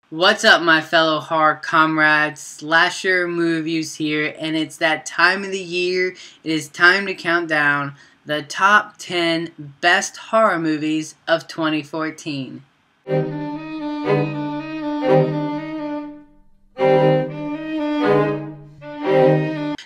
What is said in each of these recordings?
What's up, my fellow horror comrades? Slasher Movie Reviews here, and it's that time of the year. It is time to count down the top 10 best horror movies of 2014.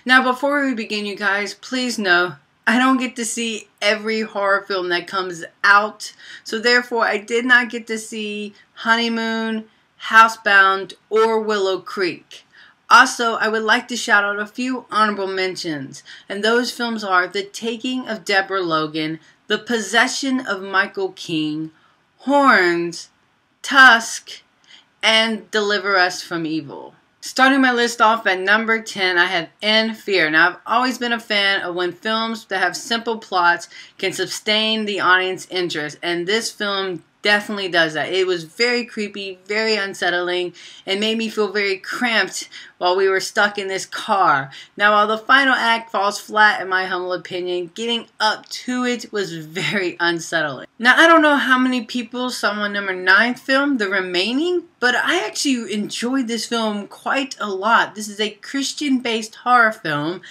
Now, before we begin, you guys, please know I don't get to see every horror film that comes out, so therefore I did not get to see Honeymoon, Housebound, or Willow Creek. Also, I would like to shout out a few honorable mentions, and those films are The Taking of Deborah Logan, The Possession of Michael King, Horns, Tusk, and Deliver Us from Evil. Starting my list off at number 10, I have In Fear. Now, I've always been a fan of when films that have simple plots can sustain the audience interest, and this film definitely does that. It was very creepy, very unsettling, and made me feel very cramped while we were stuck in this car. Now, while the final act falls flat in my humble opinion, getting up to it was very unsettling. Now, I don't know how many people saw my number 9 film, The Remaining, but I actually enjoyed this film quite a lot. This is a Christian-based horror film.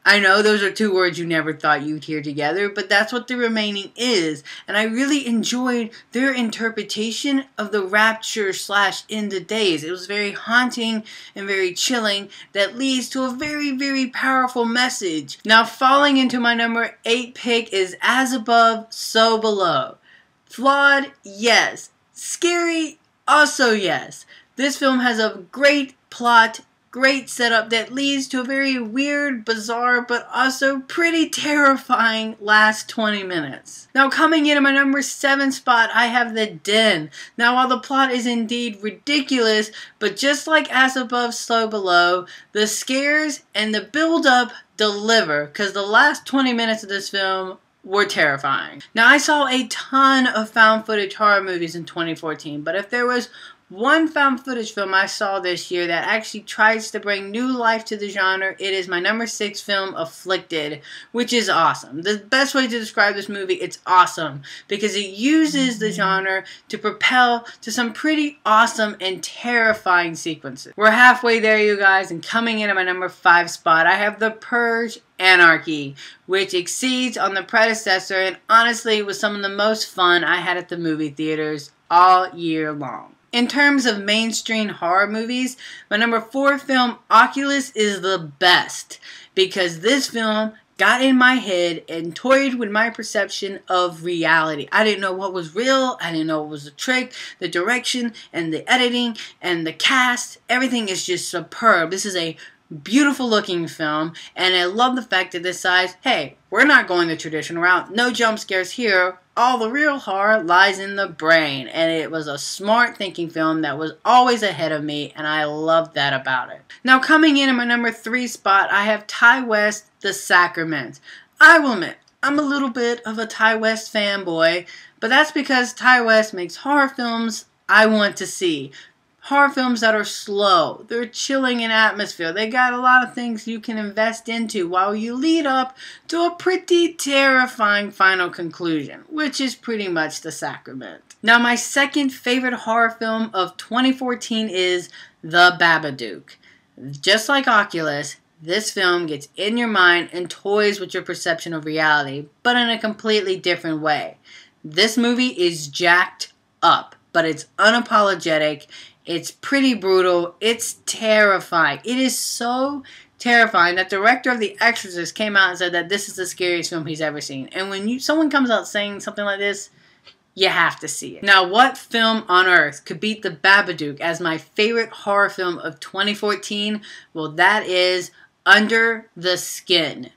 I know those are two words you never thought you'd hear together, but that's what The Remaining is. And I really enjoyed their interpretation of the rapture / end of days. It was very haunting and very chilling that leads to a very, very powerful message. Now, falling into my number 8 pick is As Above, So Below. Flawed? Yes. Scary? Also yes. This film has a great plot, great setup that leads to a very weird, bizarre, but also pretty terrifying last 20 minutes. Now, coming in at my number 7 spot, I have The Den. Now, while the plot is indeed ridiculous, but just like As Above, So Below, the scares and the build-up deliver, because the last 20 minutes of this film were terrifying. Now, I saw a ton of found footage horror movies in 2014, but if there was one found footage film I saw this year that actually tries to bring new life to the genre, it is my number 6 film, Afflicted, which is awesome. The best way to describe this movie, it's awesome, because it uses the genre to propel to some pretty awesome and terrifying sequences. We're halfway there, you guys, and coming in at my number 5 spot, I have The Purge: Anarchy, which exceeds on the predecessor and honestly was some of the most fun I had at the movie theaters all year long. In terms of mainstream horror movies, my number 4 film, Oculus, is the best because this film got in my head and toyed with my perception of reality. I didn't know what was real. I didn't know what was a trick. The direction and the editing and the cast, everything is just superb. This is a beautiful looking film, and I love the fact that it decides, hey, we're not going the traditional route. No jump scares here. All the real horror lies in the brain. And it was a smart thinking film that was always ahead of me, and I loved that about it. Now, coming in at my number 3 spot, I have Ti West, The Sacrament. I will admit, I'm a little bit of a Ti West fanboy, but that's because Ti West makes horror films I want to see. Horror films that are slow. They're chilling in atmosphere. They got a lot of things you can invest into while you lead up to a pretty terrifying final conclusion, which is pretty much The Sacrament. Now, my second favorite horror film of 2014 is The Babadook. Just like Oculus, this film gets in your mind and toys with your perception of reality, but in a completely different way. This movie is jacked up, but it's unapologetic. It's pretty brutal. It's terrifying. It is so terrifying that the director of The Exorcist came out and said that this is the scariest film he's ever seen. And when someone comes out saying something like this, you have to see it. Now, what film on earth could beat The Babadook as my favorite horror film of 2014? Well, that is Under the Skin.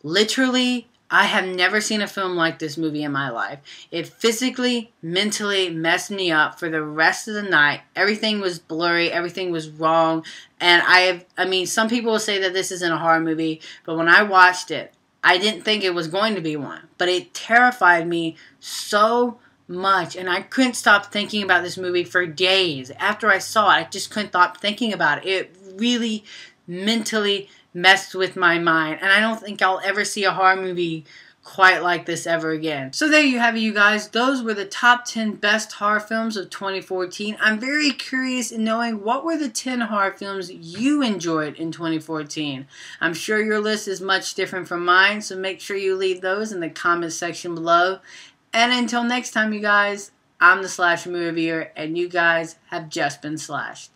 Literally, I have never seen a film like this movie in my life. It physically, mentally messed me up for the rest of the night. Everything was blurry. Everything was wrong. And I mean, some people will say that this isn't a horror movie, but when I watched it, I didn't think it was going to be one. But it terrified me so much, and I couldn't stop thinking about this movie for days. After I saw it, I just couldn't stop thinking about it. It really mentally messed with my mind, and I don't think I'll ever see a horror movie quite like this ever again. So there you have it, you guys. Those were the top 10 best horror films of 2014. I'm very curious in knowing what were the 10 horror films you enjoyed in 2014. I'm sure your list is much different from mine, so make sure you leave those in the comment section below. And until next time, you guys, I'm the Slasher Movie Reviewer, and you guys have just been slashed.